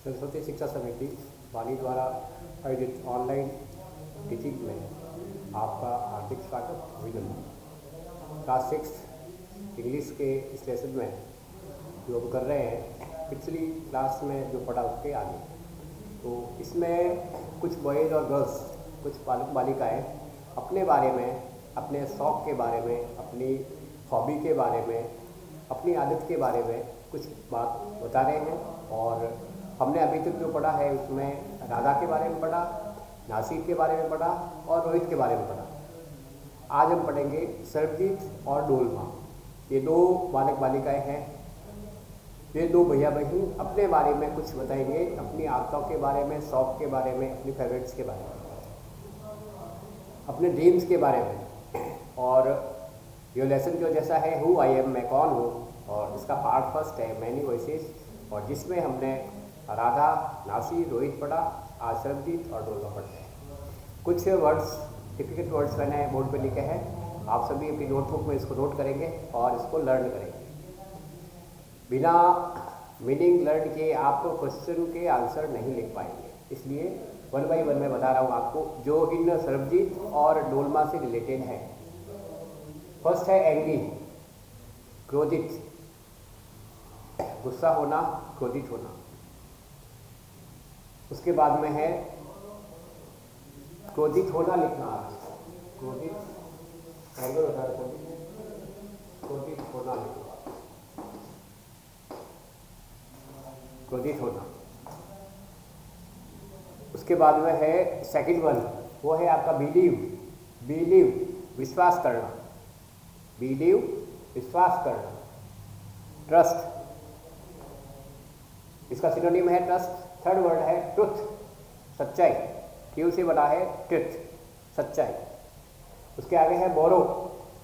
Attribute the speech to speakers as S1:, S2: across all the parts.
S1: सरस्वती शिक्षा समिति वाणी द्वारा आयोजित ऑनलाइन टीचिंग में आपका हार्दिक स्वागत अभिनंदन। क्लास 6 इंग्लिश के इस लेसन में जो हम कर रहे हैं पिछली क्लास में जो पढ़ा उसके आगे, तो इसमें कुछ बॉयज़ और गर्ल्स, कुछ बालक बालिकाएँ अपने बारे में, अपने शौक़ के बारे में, अपनी हॉबी के बारे में, अपनी आदत के बारे में कुछ बात बता रहे हैं। और हमने अभी तक जो पढ़ा है उसमें राधा के बारे में पढ़ा, नासिर के बारे में पढ़ा और रोहित के बारे में पढ़ा। आज हम पढ़ेंगे सरबजीत और डोलमा। ये दो बालक बालिकाएं हैं। ये दो भैया बहन अपने बारे में कुछ बताएंगे, अपनी आदतों के बारे में, शौक़ के बारे में, अपनी फेवरेट्स के बारे में, अपने ड्रीम्स के बारे में। और ये लेसन जो जैसा है हु आई एम, मैं कौन हूँ, और इसका पार्ट फर्स्ट है मैनी वॉइसेस, और जिसमें हमने राधा, नासिर, रोहित पढ़ा। आज सरबजीत और डोलमा पढ़ते हैं। कुछ वर्ड्स, डिफिकल्ट वर्ड्स मैंने बोर्ड पे लिखे हैं। आप सभी अपनी नोटबुक में इसको नोट करेंगे और इसको लर्न करेंगे। बिना मीनिंग लर्न किए आप क्वेश्चन के आंसर नहीं लिख पाएंगे, इसलिए वन बाई वन मैं बता रहा हूँ आपको जो इन सरबजीत और डोलमा से रिलेटेड है। फर्स्ट है एंग्री, क्रोधित, गुस्सा होना, क्रोधित होना। उसके बाद में है क्रोधित होना लिखना। क्रोधित एंगर होता है, क्रोधित होना लिखना, क्रोधित होना। उसके बाद में है सेकंड वन, वो है आपका बिलीव। बिलीव विश्वास करना, बिलीव विश्वास करना। ट्रस्ट, इसका सिनोनिम है ट्रस्ट। थर्ड वर्ड है ट्रुथ, सच्चाई। क्यू से बना है ट्रुथ, सच्चाई। उसके आगे है बोरो,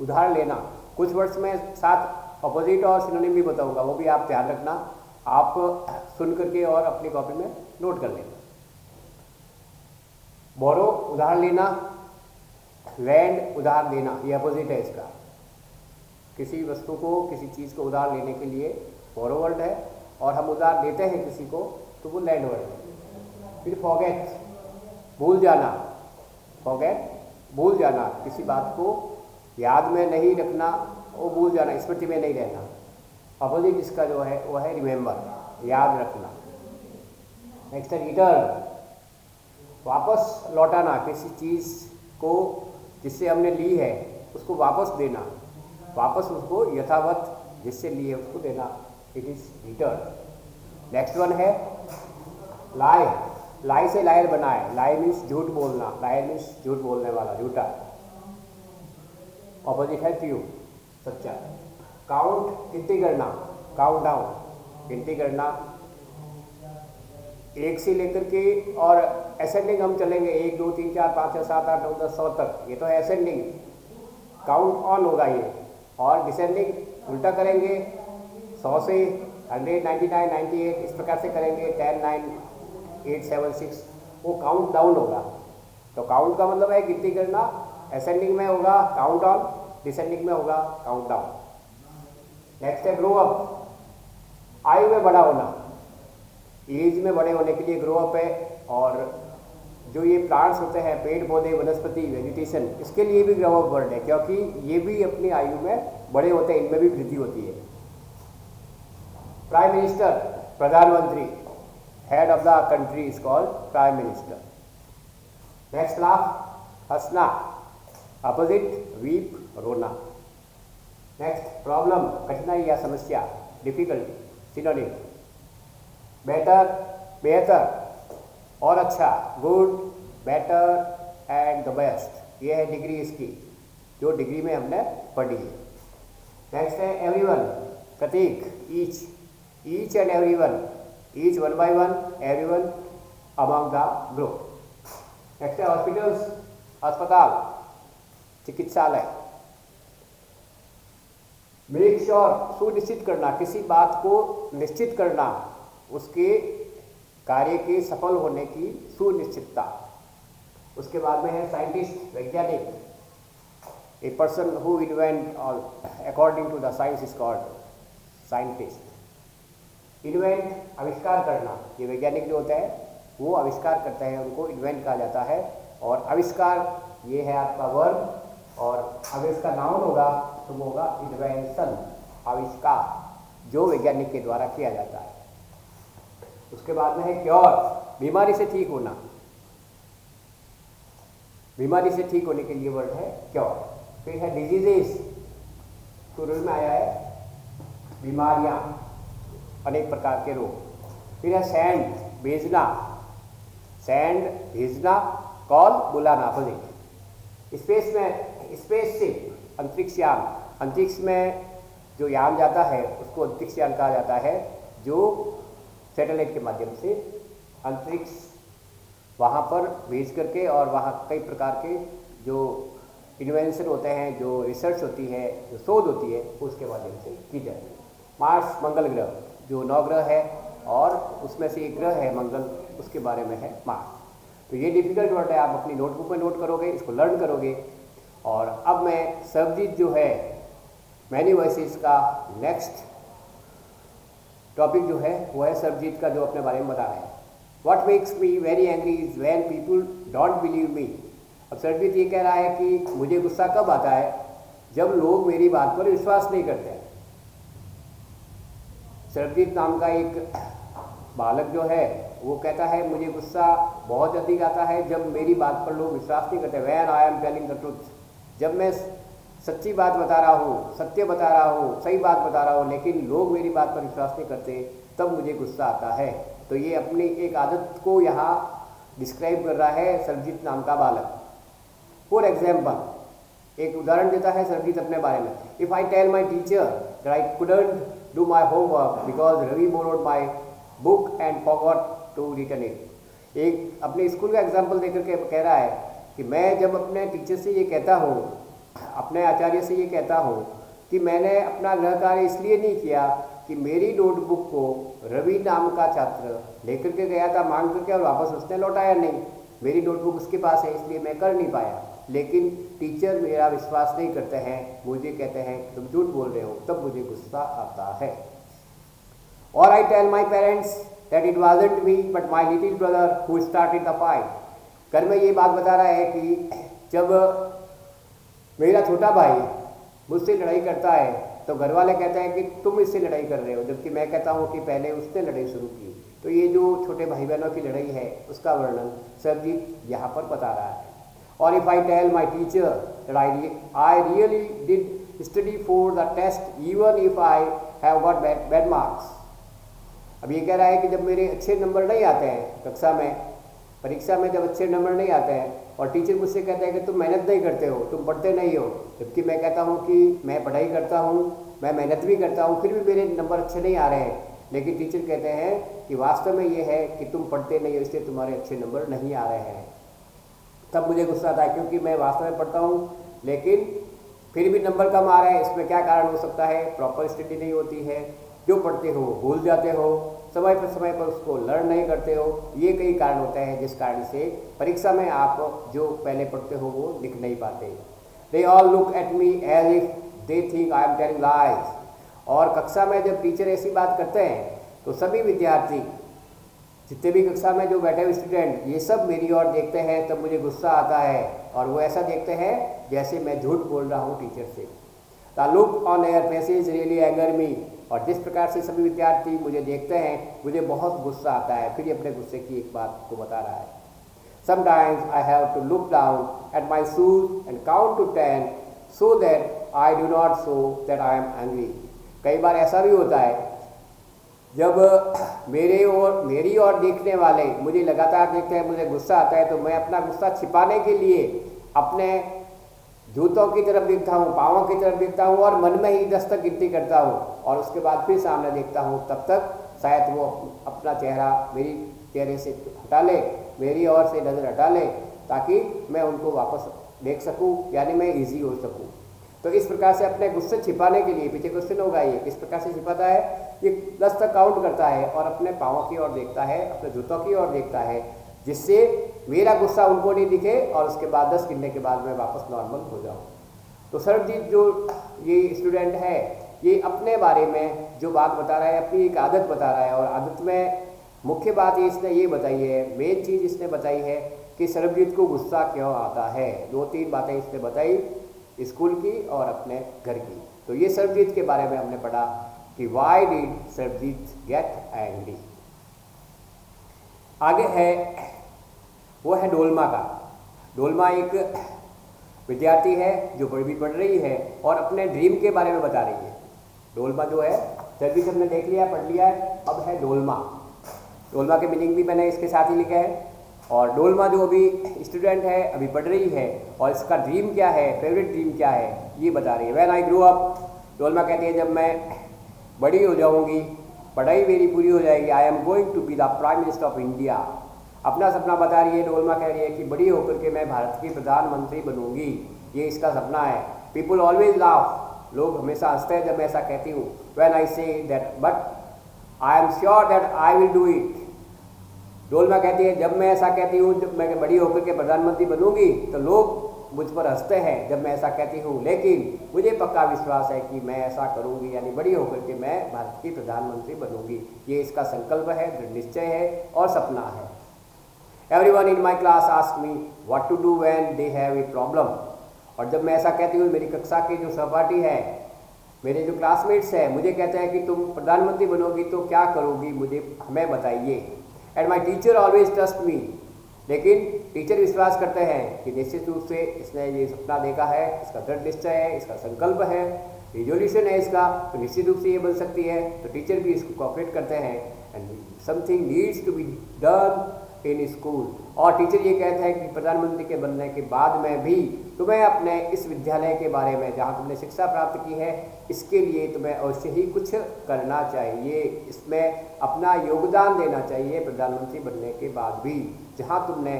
S1: उधार लेना। कुछ वर्ड्स में साथ अपोजिट और सिनोनिम भी बताऊंगा, वो भी आप ध्यान रखना। आप सुन करके और अपनी कॉपी में नोट कर लेना। बोरो उधार लेना, लैंड उधार देना, ये अपोजिट है इसका। किसी वस्तु को, किसी चीज़ को उधार लेने के लिए बोरो वर्ड है, और हम उधार देते हैं किसी को तो वो लैंड वर्ड है। फिर फॉरगेट, भूल जाना। फॉरगेट भूल जाना, किसी बात को याद में नहीं रखना, वो भूल जाना, स्मृति में नहीं रहना। अपोजिट इसका जो है वो है रिमेंबर, याद रखना। नेक्स्ट है रिटर्न, वापस लौटाना। किसी चीज़ को जिससे हमने ली है उसको वापस देना, वापस उसको यथावत जिससे लिए उसको देना, it is return. Next one है लाई। लाई से लायर बना है। लाई मीन्स झूठ बोलना, लायर मीन्स झूठ बोलने वाला, झूठा। ऑपोजिट है ट्रू, सच्चा। काउंट गिनती करना, काउंट डाउन गिनती करना। एक से लेकर के और असेंडिंग हम चलेंगे, 1 2 3 4 5 6 7 8 9 10 100 तक, ये तो है असेंडिंग। काउंट ऑन होगा ये। और डिसेंडिंग उल्टा करेंगे, 100 से 100 99 98 इस प्रकार से करेंगे, 10 9 8 7 6, वो काउंट डाउन होगा। तो काउंट का मतलब है गिनती करना। असेंडिंग में होगा काउंट ऑन, डिसेंडिंग में होगा काउंट डाउन। नेक्स्ट है ग्रो अप, आयु में बड़ा होना। एज में बड़े होने के लिए ग्रो अप है। और जो ये प्लांट्स होते हैं, पेड़ पौधे, वनस्पति, वेजिटेशन, इसके लिए भी ग्रो अप वर्ड है, क्योंकि ये भी अपनी आयु में बड़े होते हैं, इनमें भी वृद्धि होती है। प्राइम मिनिस्टर, प्रधानमंत्री, head of the country is called prime minister. Next laugh, हंसना। अपोजिट वीप, रोना। नेक्स्ट प्रॉब्लम, कठिनाई या समस्या, डिफिकल्टी, सिनोनिम। बेटर, बेहतर और अच्छा, good, better and the best, ये है डिग्री इसकी, जो डिग्री में हमने पढ़ी है। नेक्स्ट है एवरीवन, प्रतीक, each and everyone, each one by one, everyone among the group. Next है हॉस्पिटल्स, अस्पताल, चिकित्सालय। मेक श्योर, सुनिश्चित करना, किसी बात को निश्चित करना, उसके कार्य के सफल होने की सुनिश्चितता। उसके बाद में है साइंटिस्ट, वैज्ञानिक। A person who invent all according to the science is called scientist. Invent आविष्कार करना, ये वैज्ञानिक जो होता है वो आविष्कार करता है, उनको इन्वेंट कहा जाता है। और आविष्कार ये है आपका वर्ब, और अगर इसका नाउन होगा तो वो होगा इन्वेंशन, आविष्कार जो वैज्ञानिक के द्वारा किया जाता है। उसके बाद में है क्योर, बीमारी से ठीक होना, बीमारी से ठीक होने के लिए वर्ड है क्योर। फिर है डिजीजेस, प्लूरल में आया है, बीमारियां, अनेक प्रकार के रोग। फिर है सेंड, भेजना, सेंड भेजना, कॉल बुलाना, विजिट। स्पेस में स्पेसशिप, अंतरिक्ष यान, अंतरिक्ष में जो यान जाता है उसको अंतरिक्ष यान कहा जाता है, जो सैटेलाइट के माध्यम से अंतरिक्ष वहाँ पर भेज करके और वहाँ कई प्रकार के जो इन्वेंशन होते हैं, जो रिसर्च होती है, जो शोध होती है, उसके माध्यम से की जाए। मार्स, मंगल ग्रह, जो 9 ग्रह है और उसमें से एक ग्रह है मंगल, उसके बारे में है मार्स। तो ये डिफिकल्ट वर्ड है, आप अपनी नोटबुक में नोट करोगे, इसको लर्न करोगे। और अब मैं सर्वजीत जो है मैनी वॉइसेस का नेक्स्ट टॉपिक जो है वो है सर्वजीत का, जो अपने बारे में बता रहा है। What makes me very angry is when people don't believe me। अब सर्वजीत ये कह रहा है कि मुझे गुस्सा कब आता है, जब लोग मेरी बात पर विश्वास नहीं करते हैं। सर्वजीत नाम का एक बालक जो है वो कहता है मुझे गुस्सा बहुत अधिक आता है जब मेरी बात पर लोग विश्वास नहीं करते। When I am telling the truth, जब मैं सच्ची बात बता रहा हूँ, सत्य बता रहा हूँ, सही बात बता रहा हूँ, लेकिन लोग मेरी बात पर विश्वास नहीं करते, तब मुझे गुस्सा आता है। तो ये अपनी एक आदत को यहाँ डिस्क्राइब कर रहा है सर्वजीत नाम का बालक। फॉर एग्जाम्पल, एक उदाहरण देता है सर्वजीत अपने बारे में। If I tell my teacher that I couldn't do my homework because Ravi borrowed my book and forgot to return it. एक अपने स्कूल का एग्जाम्पल देकर के कह रहा है कि मैं जब अपने टीचर से ये कहता हूँ, अपने आचार्य से ये कहता हूँ कि मैंने अपना गृह कार्य इसलिए नहीं किया कि मेरी नोटबुक को रवि नाम का छात्र लेकर के गया था मांग करके और वापस उसने लौटाया नहीं, मेरी नोटबुक उसके पास है इसलिए मैं कर नहीं पाया। लेकिन टीचर मेरा विश्वास नहीं करते हैं, मुझे कहते हैं तुम झूठ बोल रहे हो, तब मुझे गुस्सा आता है। और I tell my parents that it wasn't me but my little brother who started the fight. घर में ये बात बता रहा है कि जब मेरा छोटा भाई मुझसे लड़ाई करता है तो घर वाले कहते हैं कि तुम इससे लड़ाई कर रहे हो, जबकि मैं कहता हूँ कि पहले उसने लड़ाई शुरू की। तो ये जो छोटे भाई बहनों की लड़ाई है उसका वर्णन सर्वजीत यहाँ पर बता रहा है। और if I tell my teacher that I really did study for the test even if I have got bad marks. अब ये कह रहा है कि जब मेरे अच्छे नंबर नहीं आते हैं कक्षा में, परीक्षा में जब अच्छे नंबर नहीं आते हैं और टीचर मुझसे कहते हैं कि तुम मेहनत नहीं करते हो, तुम पढ़ते नहीं हो, जबकि मैं कहता हूँ कि मैं पढ़ाई करता हूँ, मैं मेहनत भी करता हूँ, फिर भी मेरे नंबर अच्छे नहीं आ रहे हैं। लेकिन टीचर कहते हैं कि वास्तव में ये है कि तुम पढ़ते नहीं हो इसलिए तुम्हारे अच्छे नंबर नहीं आ रहे हैं। तब मुझे गुस्सा आता है क्योंकि मैं वास्तव में पढ़ता हूँ लेकिन फिर भी नंबर कम आ रहे हैं। इसमें क्या कारण हो सकता है? प्रॉपर स्टडी नहीं होती है, जो पढ़ते हो भूल जाते हो, समय पर उसको लर्न नहीं करते हो। ये कई कारण होते हैं जिस कारण से परीक्षा में आप जो पहले पढ़ते हो वो लिख नहीं पाते। They all look at me as if they think I am telling lies. और कक्षा में जब टीचर ऐसी बात करते हैं तो सभी विद्यार्थी, जितने भी कक्षा में जो बैठे हुए स्टूडेंट, ये सब मेरी ओर देखते हैं, तब मुझे गुस्सा आता है। और वो ऐसा देखते हैं जैसे मैं झूठ बोल रहा हूँ टीचर से। The look on their faces really anger me. और जिस प्रकार से सभी विद्यार्थी मुझे देखते हैं मुझे बहुत गुस्सा आता है। फिर अपने गुस्से की एक बात को बता रहा है। Sometimes I have to look down at my shoes and count to 10 so that I do not show that I am angry। कई बार ऐसा भी होता है जब मेरी ओर देखने वाले मुझे लगातार देखते हैं, मुझे गुस्सा आता है, तो मैं अपना गुस्सा छिपाने के लिए अपने जूतों की तरफ देखता हूँ, पाँवों की तरफ देखता हूँ और मन में ही 10 तक गिनती करता हूँ और उसके बाद फिर सामने देखता हूँ। तब तक शायद वो अपना चेहरा मेरी चेहरे से हटा ले, मेरी ओर से नज़र हटा ले, ताकि मैं उनको वापस देख सकूँ, यानी मैं इजी हो सकूँ। तो इस प्रकार से अपने गुस्से छिपाने के लिए, पीछे क्वेश्चन होगा ये किस प्रकार से छिपाता है, ये 10 तक काउंट करता है और अपने पाँवों की ओर देखता है, अपने जूतों की ओर देखता है, जिससे मेरा गुस्सा उनको नहीं दिखे और उसके बाद 10 गिनने के बाद मैं वापस नॉर्मल हो जाऊँ। तो सर्वजीत जो ये स्टूडेंट है ये अपने बारे में जो बात बता रहा है, अपनी एक आदत बता रहा है। और आदत में मुख्य बात इसने ये बताई है, मेन चीज़ इसने बताई है कि सरबजीत को गुस्सा क्यों आता है। 2-3 बातें इसने बताई, स्कूल की और अपने घर की। तो ये सरबजीत के बारे में हमने पढ़ा कि why did Sarabjit get angry. आगे है, वो है डोलमा का। डोलमा एक विद्यार्थी है जो पढ़ रही है और अपने ड्रीम के बारे में बता रही है। डोलमा जो है, सरबजीत हमने देख लिया, पढ़ लिया है, अब है डोलमा। डोलमा के मीनिंग भी मैंने इसके साथ ही लिखा है। और डोलमा जो अभी स्टूडेंट है, अभी पढ़ रही है, और इसका ड्रीम क्या है, फेवरेट ड्रीम क्या है, ये बता रही है। When I grow up, Dolma कहती है जब मैं बड़ी हो जाऊंगी, पढ़ाई मेरी पूरी हो जाएगी, I am going to be the prime minister of India. अपना सपना बता रही है डोलमा, कह रही है कि बड़ी होकर के मैं भारत की प्रधानमंत्री बनूंगी, ये इसका सपना है। पीपल ऑलवेज लाफ, लोग हमेशा हंसते हैं जब मैं ऐसा कहती हूँ। When I say that but I am sure that I will do it. Dolma कहती है जब मैं ऐसा कहती हूँ, जब मैं बड़ी होकर के प्रधानमंत्री बनूंगी तो लोग मुझ पर हंसते हैं जब मैं ऐसा कहती हूँ, लेकिन मुझे पक्का विश्वास है कि मैं ऐसा करूँगी, यानी बड़ी होकर के मैं भारत की प्रधानमंत्री बनूंगी। ये इसका संकल्प है, दृढ़ निश्चय है और सपना है। Everyone in my class ask me what to do when they have a problem. और जब मैं ऐसा कहती हूँ, मेरी कक्षा के जो सहपाठी हैं, मेरे जो क्लासमेट्स हैं, मुझे कहते हैं कि तुम प्रधानमंत्री बनोगी तो क्या करोगी, मुझे हमें बताइए। And my teacher always trust me. लेकिन टीचर विश्वास करते हैं कि निश्चित रूप से इसने ये सपना देखा है, इसका दृढ़ निश्चय है, इसका संकल्प है, रिजोल्यूशन है इसका, तो निश्चित रूप से ये बन सकती है। तो टीचर भी इसको कोऑपरेट करते हैं। And something needs to be done in school. और टीचर ये कहते हैं कि प्रधानमंत्री के बनने के बाद में भी तुम्हें अपने इस विद्यालय के बारे में, जहाँ तुमने शिक्षा प्राप्त की है, इसके लिए तुम्हें अवश्य ही कुछ करना चाहिए, इसमें अपना योगदान देना चाहिए प्रधानमंत्री बनने के बाद भी, जहाँ तुमने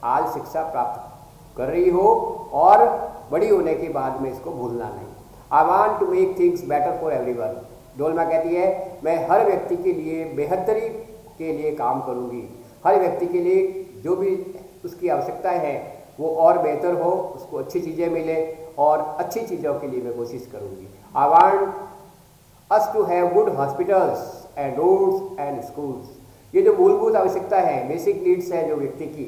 S1: आज शिक्षा प्राप्त कर रही हो, और बड़ी होने के बाद में इसको भूलना नहीं। I want to make things better for everyone. Dolma कहती है मैं हर व्यक्ति के लिए बेहतरी के लिए काम करूँगी, हर व्यक्ति के लिए जो भी उसकी आवश्यकताएं हैं वो और बेहतर हो, उसको अच्छी चीज़ें मिले, और अच्छी चीज़ों के लिए मैं कोशिश करूँगी। I want us to have good hospitals and roads and schools. ये जो मूलभूत आवश्यकता है, बेसिक नीड्स है जो व्यक्ति की,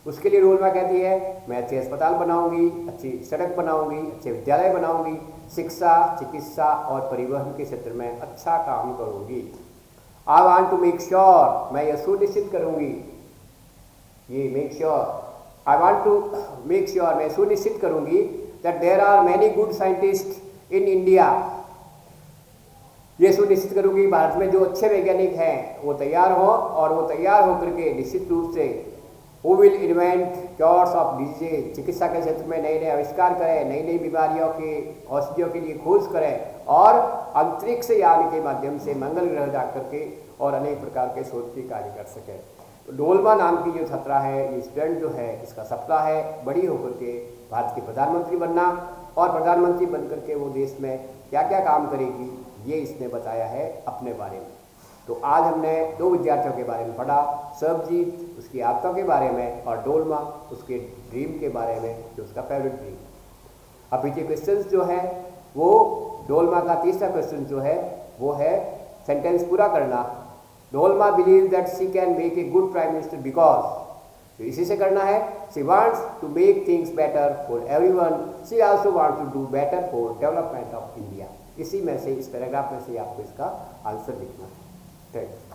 S1: उसके लिए डोलमा कहती है मैं अच्छे अस्पताल बनाऊंगी, अच्छी सड़क बनाऊंगी, अच्छे विद्यालय बनाऊंगी, शिक्षा, चिकित्सा और परिवहन के क्षेत्र में अच्छा काम करूंगी। I want to make sure, मैं यह सुनिश्चित करूंगी, ये make sure, I want to make sure, मैं सुनिश्चित करूंगी that there are many good scientist in India. ये सुनिश्चित करूंगी भारत में जो अच्छे वैज्ञानिक हैं वो तैयार हों, और वो तैयार होकर के निश्चित रूप से who will invent cures of disease, चिकित्सा के क्षेत्र में नए नए आविष्कार करें, नई नई बीमारियों की औषधियों के लिए खोज करें, और अंतरिक्ष यान के माध्यम से मंगल ग्रह जा करके और अनेक प्रकार के शोध के कार्य कर सकें। तो डोलमा नाम की जो छात्रा है, ये स्टूडेंट जो है, इसका सपना है बड़ी होकर के भारत की प्रधानमंत्री बनना, और प्रधानमंत्री बनकर के वो देश में क्या क्या काम करेगी, ये इसने बताया है अपने बारे में। तो आज हमने 2 विद्यार्थियों के बारे में पढ़ा, सरबजीत उसकी आदतों के बारे में, और डोलमा उसके ड्रीम के बारे में, जो उसका फेवरेट ड्रीम। अब पीछे क्वेश्चंस जो है वो, डोलमा का तीसरा क्वेश्चन जो है वो है सेंटेंस पूरा करना। Dolma believe that she can make a good prime minister because, तो इसी से करना है, she wants to make things better for everyone, she also wants to do better for development of India. इसी में से, इस पैराग्राफ में से आपको इसका आंसर लिखना है। Thank you.